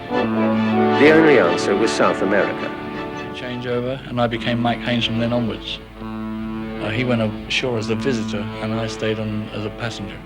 The only answer was South America. Changeover, and I became Mike Haynes from then onwards. He went ashore as a visitor, and I stayed on as a passenger.